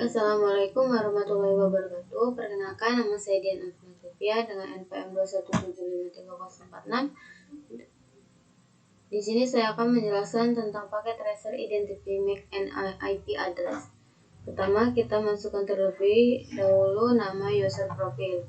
Assalamualaikum warahmatullahi wabarakatuh. Perkenalkan, nama saya Dian Sofia dengan NPM 217534046. Di sini saya akan menjelaskan tentang paket tracer identity MAC and IP address. Pertama, kita masukkan terlebih dahulu nama user profile.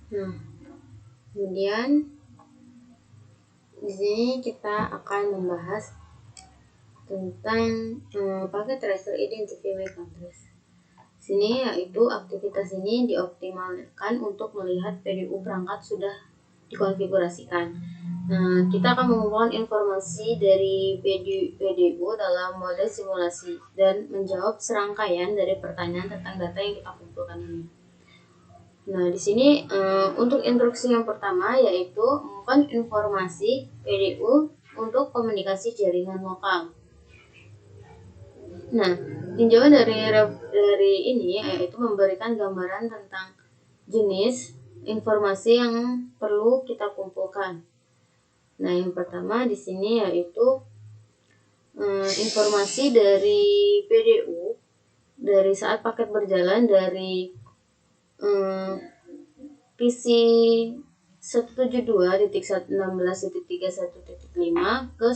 Nah, kemudian di sini kita akan membahas tentang paket tracer identity MAC address. Sini yaitu aktivitas ini dioptimalkan untuk melihat PDU perangkat sudah dikonfigurasikan. Nah, kita akan mengumpulkan informasi dari PDU dalam mode simulasi dan menjawab serangkaian dari pertanyaan tentang data yang kita kumpulkan ini. Nah, di sini untuk instruksi yang pertama yaitu mengumpulkan informasi PDU untuk komunikasi jaringan lokal. Nah, tinjauan dari ini yaitu memberikan gambaran tentang jenis informasi yang perlu kita kumpulkan. Nah, yang pertama di sini yaitu informasi dari PDU dari saat paket berjalan dari PC 172.16.31.5 ke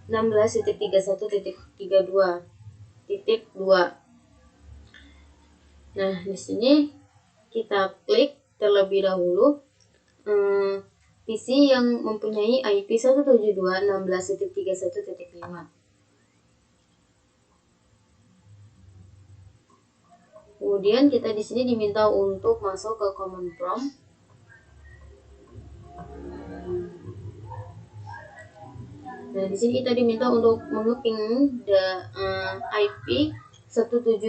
172.16.31.32.2. Nah, di sini kita klik terlebih dahulu PC yang mempunyai IP 172.16.31.5. Kemudian kita di sini diminta untuk masuk ke command prompt. Nah, di sini kita diminta untuk mengeping IP 172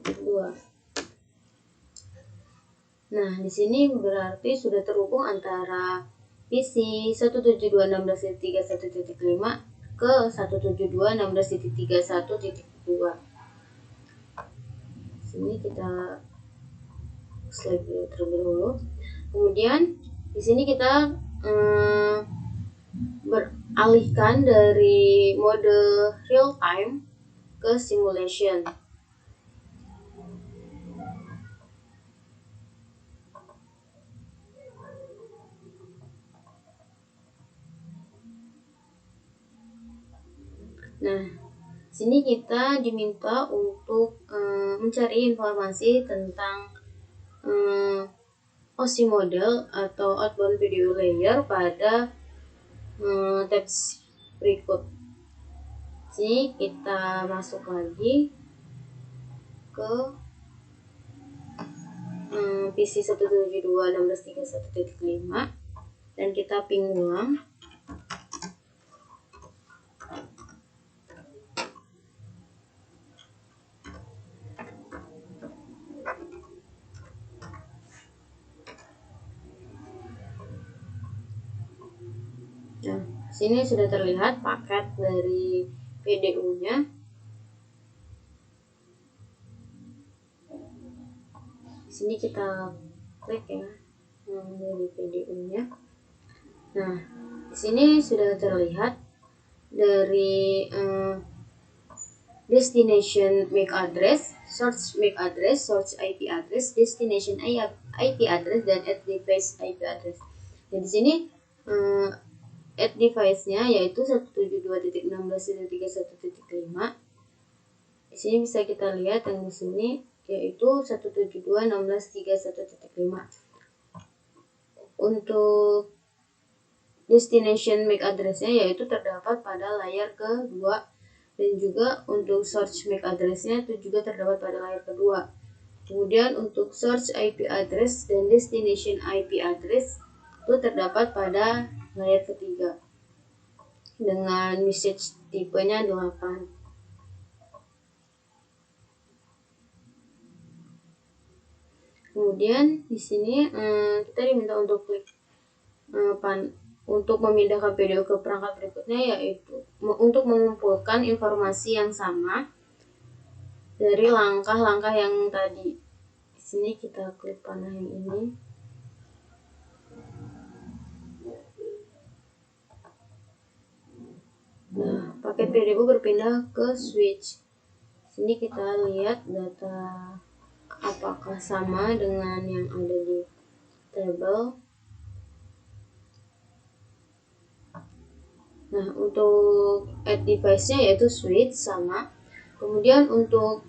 2. Nah, di sini berarti sudah terhubung antara PC 172.16.31.5 ke 172.16.31.2. Sini kita slide terlebih dahulu. Kemudian di sini kita beralihkan dari mode real time ke simulation. Nah, sini kita diminta untuk mencari informasi tentang OSI model atau outbound video layer pada tabs berikut. Sini kita masuk lagi ke PC 172.16.31.5 dan kita ping ulang. Nah, sini sudah terlihat paket dari PDU-nya. Di sini kita klik ya dari PDU-nya. Nah, di sini sudah terlihat dari destination MAC address, source MAC address, source IP address, destination IP address, dan add device IP address. Dan di sini add device-nya yaitu 172.16.31.5. Di sini bisa kita lihat yang di sini yaitu 172.16.31.5. Untuk destination MAC address-nya yaitu terdapat pada layar kedua, dan juga untuk source MAC address-nya itu juga terdapat pada layar kedua. Kemudian untuk source IP address dan destination IP address itu terdapat pada layar ketiga dengan message tipenya 8. Kemudian di sini kita diminta untuk klik untuk memindahkan PDU ke perangkat berikutnya, yaitu untuk mengumpulkan informasi yang sama dari langkah-langkah yang tadi. Di sini kita klik panah yang ini. Nah, paket PDU berpindah ke switch. Di sini kita lihat data apakah sama dengan yang ada di tabel. Nah, untuk add device-nya yaitu switch sama. Kemudian untuk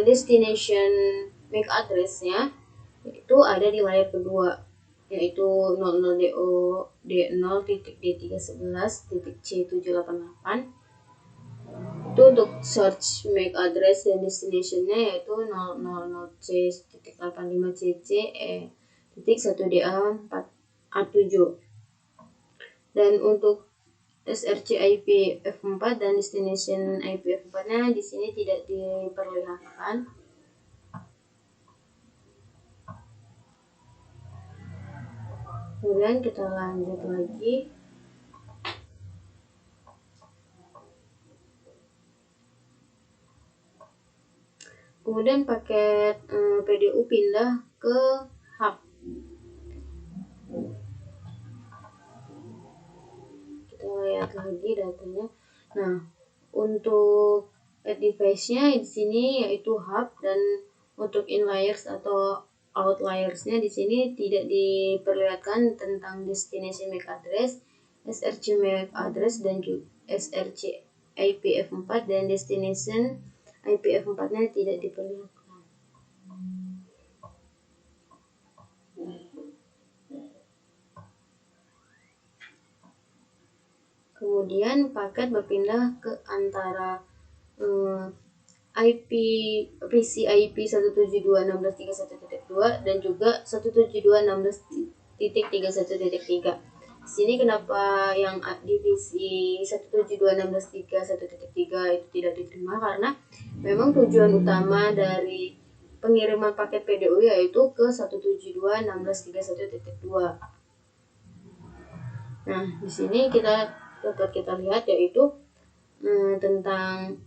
destination MAC address-nya itu ada di layar kedua, yaitu 00DO D0.D311.C788. Itu untuk search MAC address dan destination-nya yaitu 000C.85.cc.1DA4A7. Dan untuk SRC IP F4 dan destination IP F4-nya di sini tidak diperlihatkan. Kemudian kita lanjut lagi. Kemudian paket PDU pindah ke hub. Kita lihat lagi datanya. Nah, untuk add device-nya di sini yaitu hub, dan untuk inliers atau outliers-nya di sini tidak diperlihatkan tentang destination MAC address, SRC MAC address dan SRC IPF4, dan destination IPF4-nya tidak diperlihatkan. Kemudian paket berpindah ke antara PC IP 172.16.31.2 dan juga 172.16.31.3. Di sini kenapa yang di PC 172.16.31.3 itu tidak diterima, karena memang tujuan utama dari pengiriman paket PDU yaitu ke 172.16.31.2. Nah, di sini dapat kita lihat yaitu tentang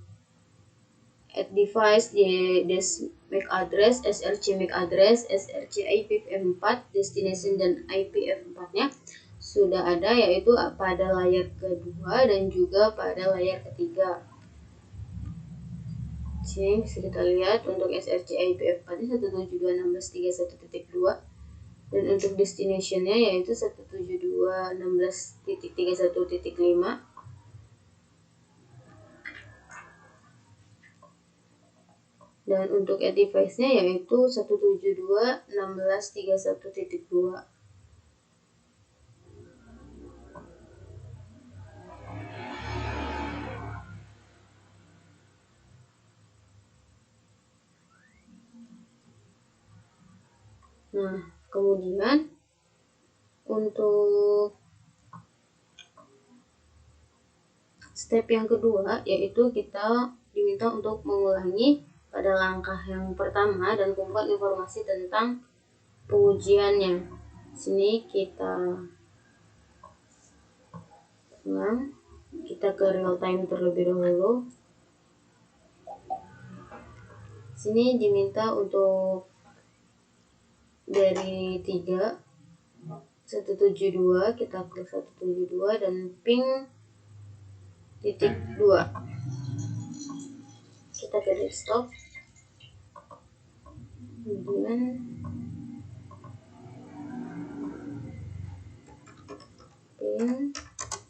add device, des MAC address, SRC MAC address, SRC IPv4, destination dan IPv4-nya sudah ada, yaitu pada layar kedua dan juga pada layar ketiga. Sini bisa kita lihat untuk SRC IPv4-nya 172.16.31.2 dan untuk destination-nya yaitu 172.16.31.5. Dan untuk add device-nya yaitu 172.16.31.2. Nah, kemudian untuk step yang kedua yaitu kita diminta untuk mengulangi pada langkah yang pertama dan kumpulkan informasi tentang pengujiannya. Sini kita ulang, kita ke real time terlebih dahulu. Sini diminta untuk dari 3.172, kita klik 172 dan ping titik 2. Kita ke desktop. Kemudian ping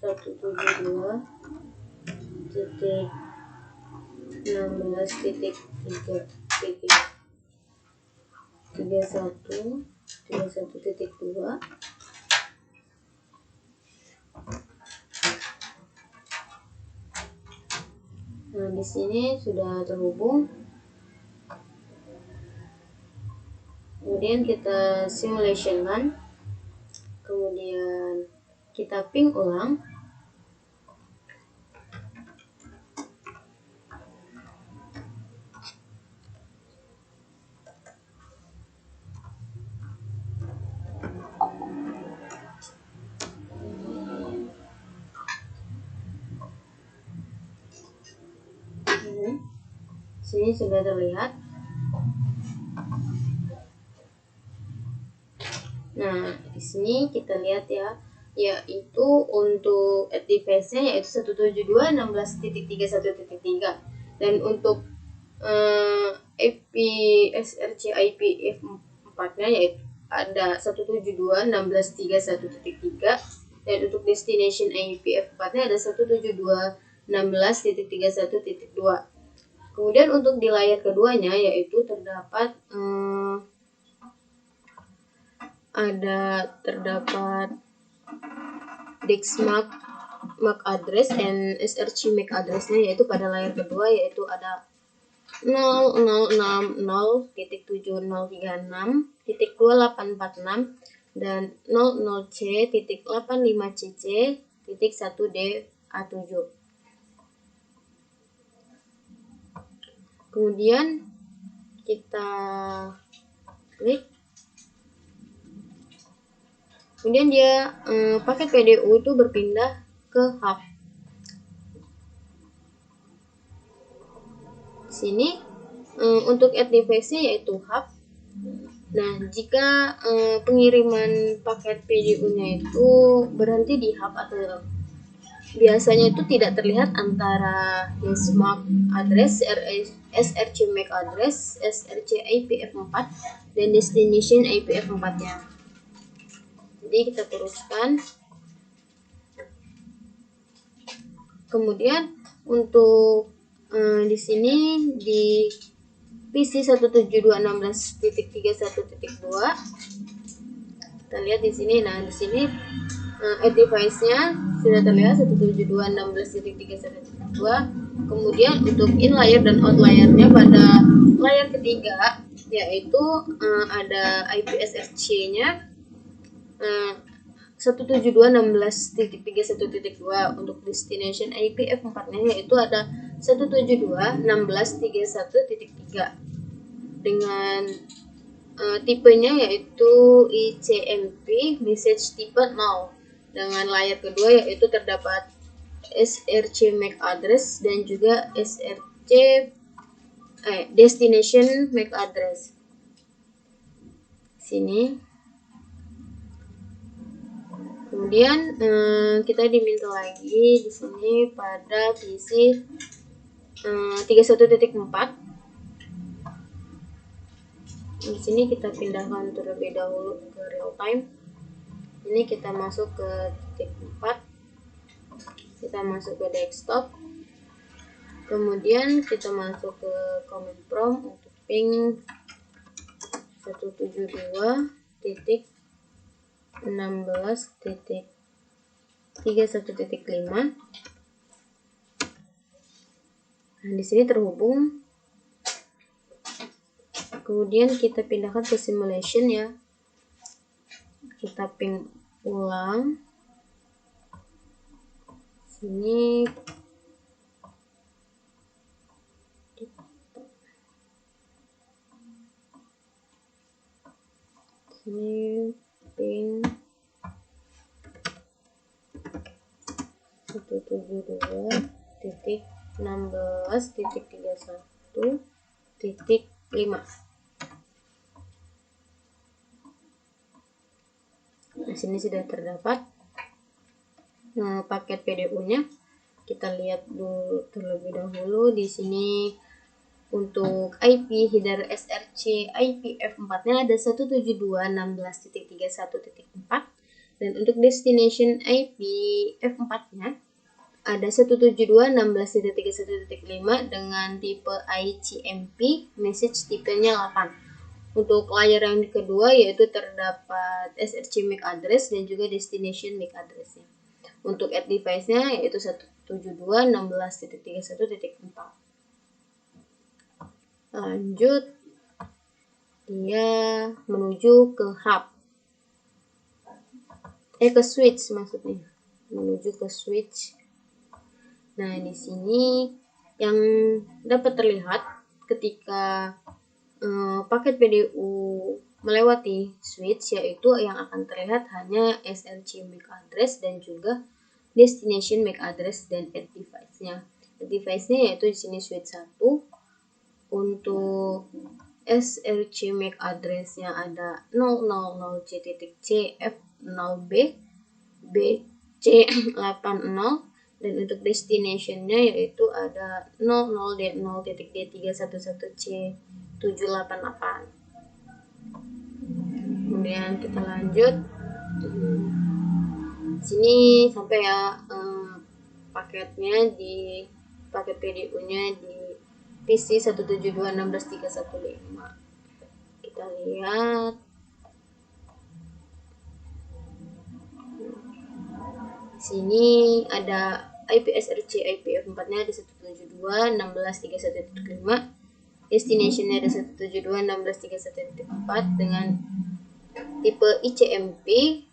172.16.31.2. Nah, di sini sudah terhubung. Kemudian kita simulation kan. Kemudian kita ping ulang. Sini sudah terlihat. Nah, di sini kita lihat ya, yaitu untuk device-nya yaitu 172.16.31.3, dan untuk IP SRC IPv4-nya yaitu ada 172.16.31.3, dan untuk destination IPv4-nya ada 172.16.31.2. Kemudian untuk di layar keduanya yaitu terdapat Dex MAC address dan SRC MAC address-nya, yaitu pada layar kedua yaitu ada 0060.7036.2846 dan 00C.85cc.1DA7. Kemudian kita klik. Kemudian dia paket PDU itu berpindah ke hub. Sini untuk add device-nya yaitu hub. Nah, jika pengiriman paket PDU-nya itu berhenti di hub atau biasanya itu tidak terlihat antara MAC address, SRC MAC address, SRC IPv4 dan destination IPv4-nya. Jadi kita teruskan. Kemudian untuk di sini di PC 172.16.31.2 kita lihat di sini. Nah, di sini device-nya sudah terlihat 172.16.31.2. Kemudian untuk in layer dan out layer-nya pada layar ketiga yaitu ada IP SRC-nya 172.16.31.2. Untuk destination IPv4-nya yaitu ada 172.16.31.3 dengan tipenya yaitu ICMP message type 0. Dengan layar kedua yaitu terdapat SRC MAC address dan juga destination MAC address. Sini. Kemudian kita diminta lagi di sini pada PC 31.4. Di sini kita pindahkan terlebih dahulu ke real time. Ini kita masuk ke titik 4. Kita masuk ke desktop. Kemudian kita masuk ke command prompt untuk ping 172.16.31.5. Nah, di sini terhubung. Kemudian kita pindahkan ke simulation ya. Kita ping ulang. Sini ping 172.16.31.5. Nah, sini sudah terdapat paket PDU-nya. Kita lihat dulu terlebih dahulu di sini. Untuk IP header SRC IPv4-nya ada 172.16.31.4 dan untuk destination IPv4-nya ada 172.16.31.5 dengan tipe ICMP message tipenya 8. Untuk layar yang kedua yaitu terdapat SRC MAC address dan juga destination MAC address-nya. Untuk add device-nya yaitu 172.16.31.4. Lanjut, dia menuju ke hub. Ke switch maksudnya. Menuju ke switch. Nah, di sini yang dapat terlihat ketika paket PDU melewati switch yaitu yang akan terlihat hanya SRC MAC address dan juga destination MAC address dan add device-nya. device-nya, yaitu di sini switch 1. Untuk SRC MAC address-nya ada 000C.C/F0B BC80, dan untuk destination-nya yaitu ada 00D0.D311C788. Kemudian kita lanjut. Sini sampai ya paketnya di paket PDU-nya di PC 172.16.315. Kita lihat. Sini ada IP SRC IPv4-nya ada 172.16.31.5. Destination-nya ada 172.16.31.4 dengan tipe ICMP.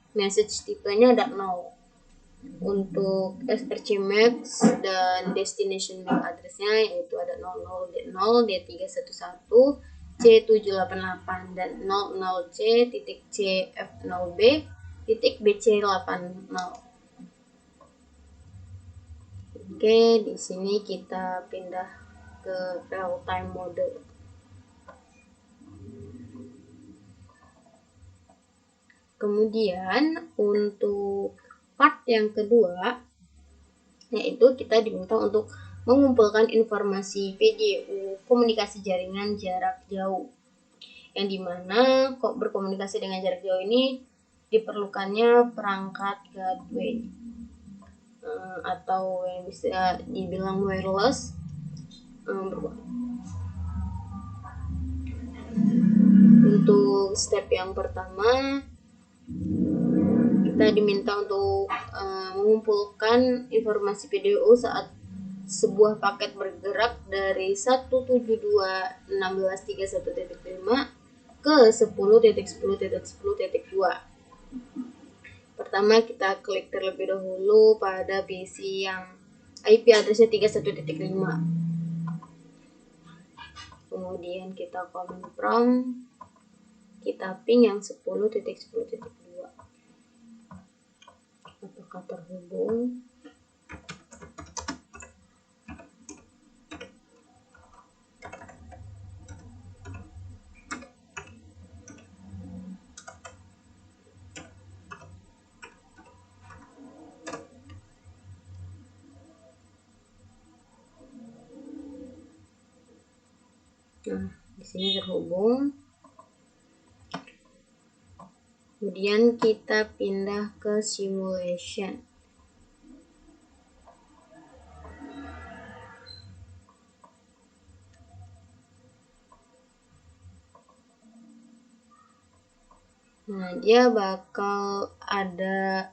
Message tipenya ada 0. Untuk SRC Max dan destination MAC address-nya yaitu ada 00D311C788 dan 00C.C/F0B.BC80. Oke, di sini kita pindah ke real time mode. Kemudian untuk part yang kedua, yaitu kita diminta untuk mengumpulkan informasi PDU komunikasi jaringan jarak jauh, yang dimana kok berkomunikasi dengan jarak jauh ini diperlukannya perangkat gateway atau yang bisa dibilang wireless. Untuk step yang pertama, kita diminta untuk mengumpulkan informasi PDU saat sebuah paket bergerak dari 172.16.31.5 ke 10.10.10.2. Pertama, kita klik terlebih dahulu pada PC yang IP addressnya 31.5. Kemudian kita command prompt, kita ping yang 10.10.2. Apakah terhubung? Nah, di sini terhubung. Kemudian kita pindah ke simulation. Nah, dia bakal ada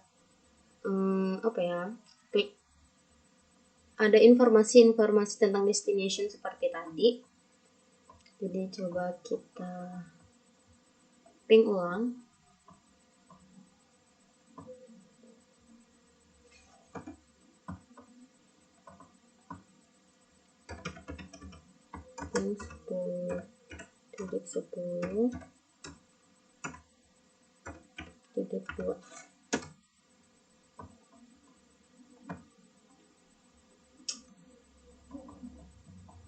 klik ada informasi-informasi tentang destination seperti tadi. Jadi coba kita ping ulang. Ping 10.10.2.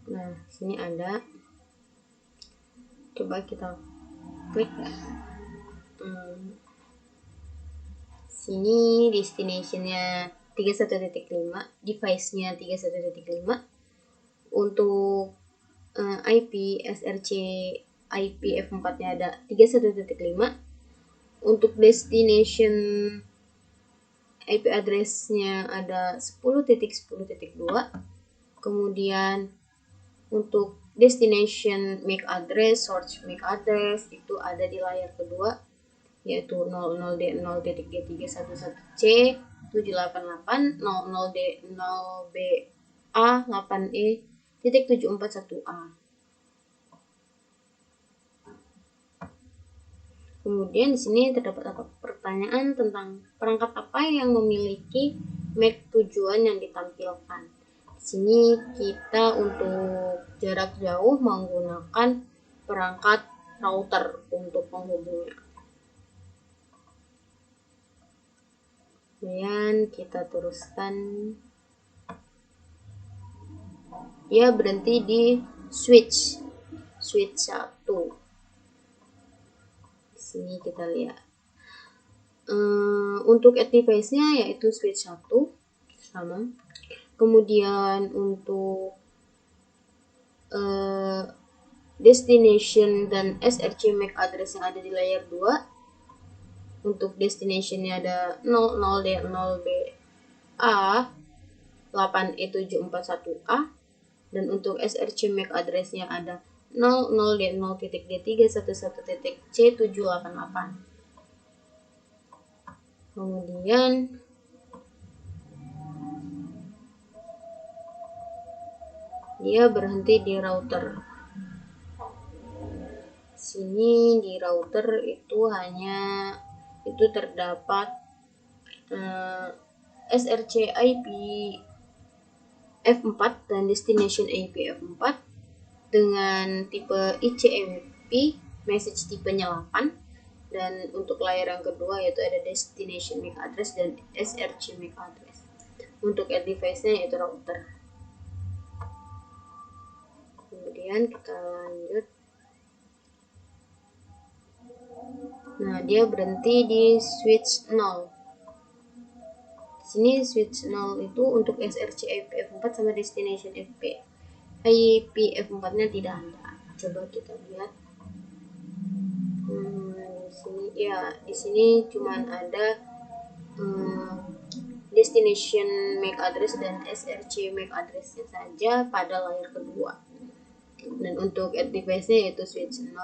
Nah, sini ada. Coba kita klik. Sini destinationnya 31.5, device-nya 31.5. Untuk IP SRC IPv4-nya ada 31.5. Untuk destination IP address-nya ada 10.10.2. Kemudian untuk destination MAC address, source MAC address itu ada di layar kedua, yaitu 00D0.D311C788, 00D0BA8E.741A. Kemudian di sini terdapat pertanyaan tentang perangkat apa yang memiliki MAC tujuan yang ditampilkan. Di sini kita untuk jarak jauh menggunakan perangkat router untuk penghubungnya. Kemudian kita teruskan. dia berhenti di switch 1. Di sini kita lihat. Untuk add device-nya yaitu switch 1 sama. Kemudian untuk destination dan SRC MAC address yang ada di layer 2. Untuk destination-nya ada 00D0BA 8E741A, dan untuk SRC MAC address-nya ada 00D0.D311.C788. Kemudian dia berhenti di router. Sini di router itu terdapat SRC IP F4 dan destination IP F4 dengan tipe ICMP, message tipenya 8, dan untuk layer yang kedua yaitu ada destination MAC address dan SRC MAC address. Untuk add device-nya yaitu router. Kemudian kita lanjut. Nah, dia berhenti di switch 0. Sini switch 0 itu untuk SRC IP F4 sama destination IP F4-nya tidak ada. Coba kita lihat. Di sini cuman ada destination MAC address dan SRC MAC address-nya saja pada layer kedua. Dan untuk add device-nya yaitu switch 0.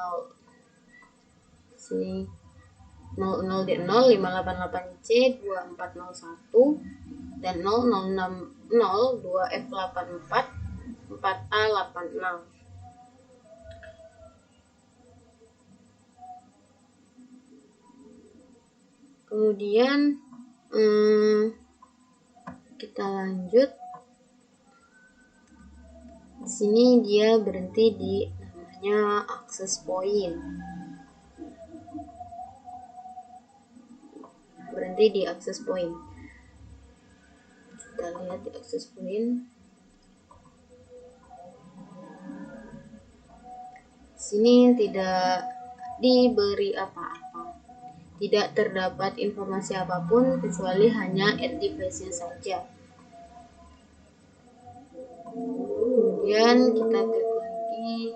Sini 00D0 588C2401 dan 0060 2F84 4A86. Kemudian kita lanjut. Di sini dia berhenti di namanya access point. Berhenti di access point. Kita lihat di access point. Sini tidak diberi apa-apa. Tidak terdapat informasi apapun kecuali hanya add device-nya saja. Kemudian kita klik lagi.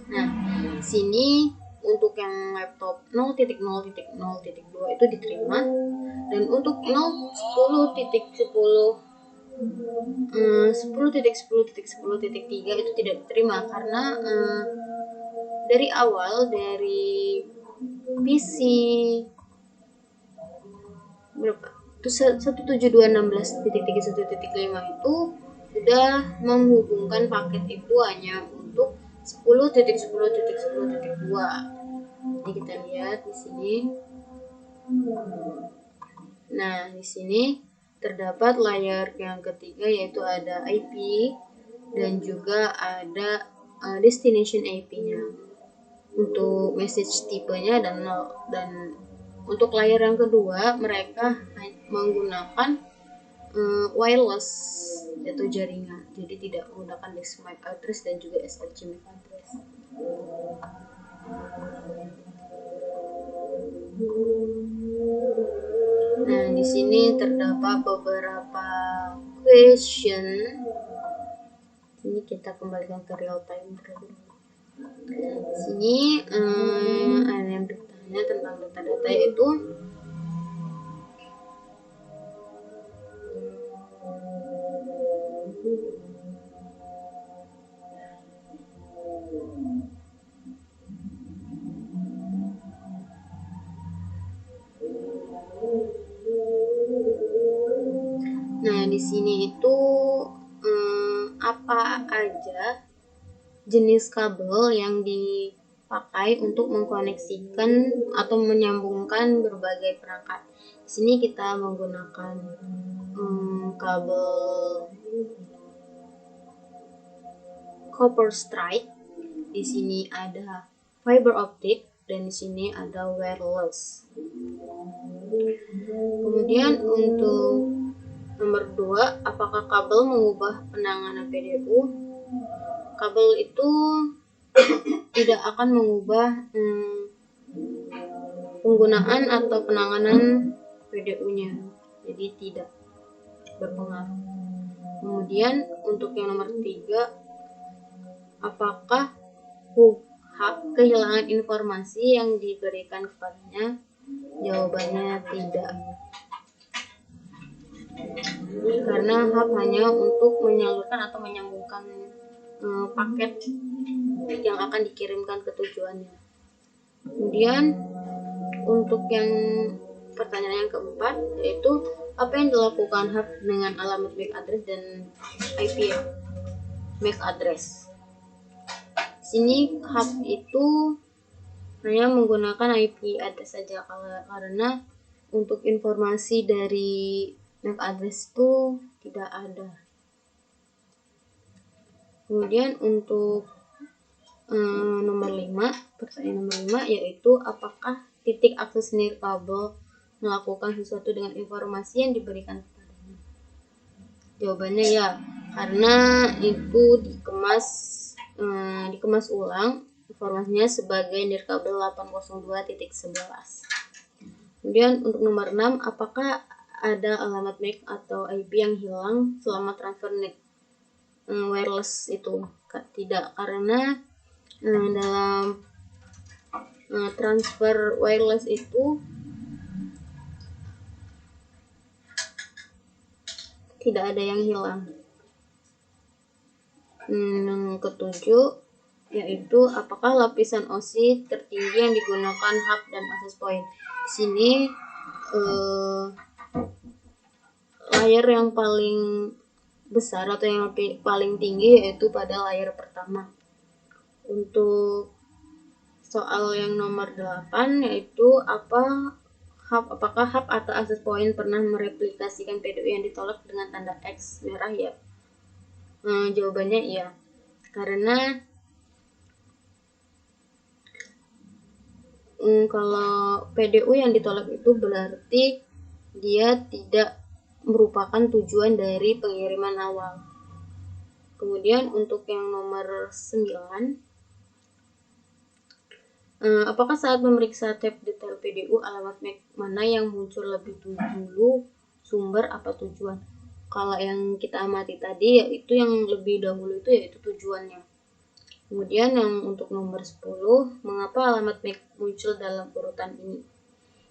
Nah, sini untuk yang laptop 0.0.0.2 itu diterima, dan untuk 10.10.10.10.3 itu tidak diterima karena dari awal dari PC berapa? 172.16.3.1.5 itu sudah menghubungkan paket itu hanya untuk 10.10.10.2. Jadi kita lihat di sini. Nah, di sini terdapat layer yang ketiga yaitu ada IP dan juga ada destination IP-nya. Untuk message tipenya dan 0, dan untuk layer yang kedua mereka menggunakan wireless yaitu jaringan, jadi tidak menggunakan disk MAC address dan juga SRC MAC address. Nah, di sini terdapat beberapa question. Ini kita kembalikan ke real time terlebih dahulu. Sini ada yang bertanya tentang data-data yaitu di sini itu apa aja jenis kabel yang dipakai untuk mengkoneksikan atau menyambungkan berbagai perangkat. Di sini kita menggunakan kabel copper stripe. Di sini ada fiber optic dan di sini ada wireless. Kemudian untuk Nomor 2, apakah kabel mengubah penanganan PDU? Kabel itu tidak akan mengubah penggunaan atau penanganan PDU-nya, jadi tidak berpengaruh. Kemudian untuk yang nomor 3, apakah hak kehilangan informasi yang diberikan kepadanya? Jawabannya tidak, karena hub hanya untuk menyalurkan atau menyambungkan paket yang akan dikirimkan ke tujuannya. Kemudian untuk yang pertanyaan yang keempat, yaitu apa yang dilakukan hub dengan alamat MAC address dan IP MAC address. Sini hub itu hanya menggunakan IP address saja, karena untuk informasi dari MAC address itu tidak ada. Kemudian untuk nomor 5, pertanyaan nomor 5, yaitu apakah titik akses nirkabel melakukan sesuatu dengan informasi yang diberikan kepadanya? Jawabannya ya, karena itu dikemas ulang informasinya sebagai nirkabel 802.11. Kemudian untuk nomor 6, apakah ada alamat MAC atau IP yang hilang selama transfer wireless itu? Tidak, karena dalam transfer wireless itu tidak ada yang hilang. Yang ketujuh, yaitu apakah lapisan OSI tertinggi yang digunakan hub dan access point? Di sini layer yang paling besar atau yang paling tinggi yaitu pada layer pertama. Untuk soal yang nomor 8, yaitu apakah hub atau access point pernah mereplikasikan PDU yang ditolak dengan tanda X merah ya? Jawabannya iya, karena kalau PDU yang ditolak itu berarti dia tidak merupakan tujuan dari pengiriman awal. Kemudian untuk yang nomor 9, apakah saat memeriksa tab detail PDU alamat MAC mana yang muncul lebih dulu, sumber apa tujuan? Kalau yang kita amati tadi, yaitu yang lebih dahulu itu yaitu tujuannya. Kemudian yang untuk nomor 10, mengapa alamat MAC muncul dalam urutan ini?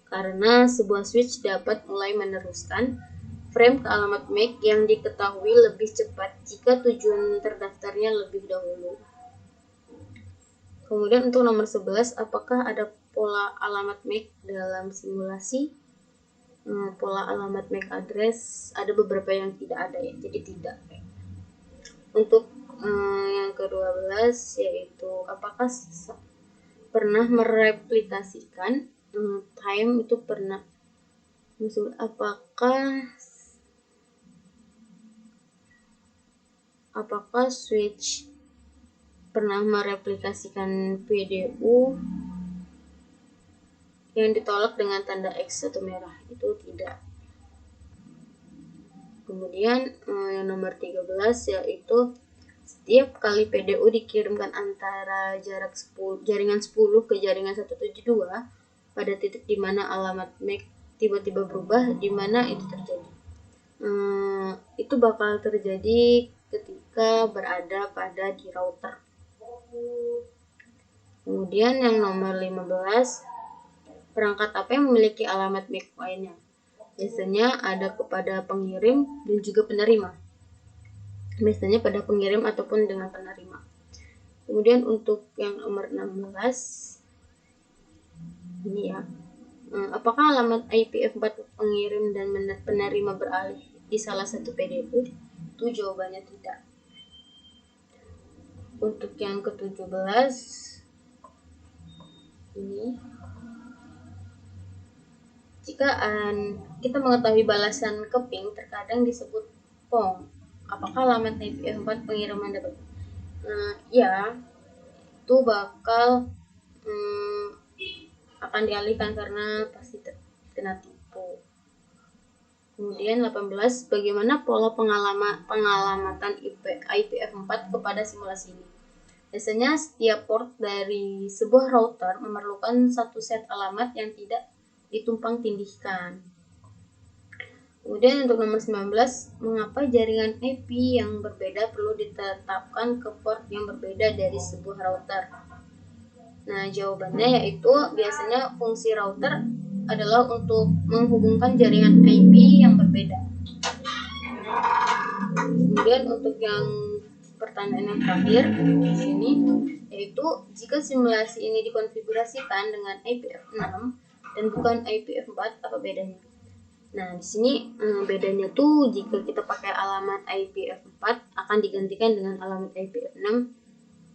Karena sebuah switch dapat mulai meneruskan frame ke alamat MAC yang diketahui lebih cepat jika tujuan terdaftarnya lebih dahulu. Kemudian untuk nomor 11, apakah ada pola alamat MAC dalam simulasi? Pola alamat MAC address ada beberapa yang tidak ada ya, jadi tidak. Untuk yang ke-12, yaitu apakah pernah mereplikasikan time itu pernah. Apakah switch pernah mereplikasikan PDU yang ditolak dengan tanda X atau merah? Itu tidak. Kemudian yang nomor 13, yaitu setiap kali PDU dikirimkan antara jarak jaringan 10 ke jaringan 172 pada titik di mana alamat MAC tiba-tiba berubah, di mana itu terjadi? Itu bakal terjadi ketika berada pada di router. Kemudian yang nomor 15, perangkat apa yang memiliki alamat MAC lainnya? Biasanya ada kepada pengirim dan juga penerima. Biasanya pada pengirim ataupun dengan penerima. Kemudian untuk yang nomor 16, ini ya, apakah alamat IPv4 pengirim dan penerima beralih di salah satu PDU? Itu jawabannya tidak. Untuk yang ke-17, ini, jika kita mengetahui balasan ke ping terkadang disebut PONG, apakah alamat IPv4 pengiriman dapat? Ya, itu bakal akan dialihkan karena pasti kena tipu. Kemudian 18, bagaimana pola pengalamatan IPv4 kepada simulasi ini? Biasanya setiap port dari sebuah router memerlukan satu set alamat yang tidak ditumpang tindihkan. Kemudian untuk nomor 19, mengapa jaringan IP yang berbeda perlu ditetapkan ke port yang berbeda dari sebuah router? Nah, jawabannya yaitu biasanya fungsi router adalah untuk menghubungkan jaringan IP yang berbeda. Kemudian untuk yang pertanyaan yang terakhir di sini yaitu jika simulasi ini dikonfigurasikan dengan IPv6 dan bukan IPv4, apa bedanya? Nah, di sini bedanya tuh jika kita pakai alamat IPv4 akan digantikan dengan alamat IPv6,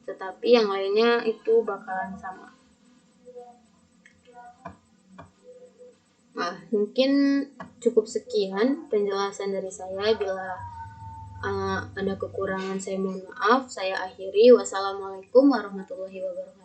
tetapi yang lainnya itu bakalan sama. Nah, mungkin cukup sekian penjelasan dari saya. Bila ada kekurangan saya mohon maaf. Saya akhiri. Wassalamualaikum warahmatullahi wabarakatuh.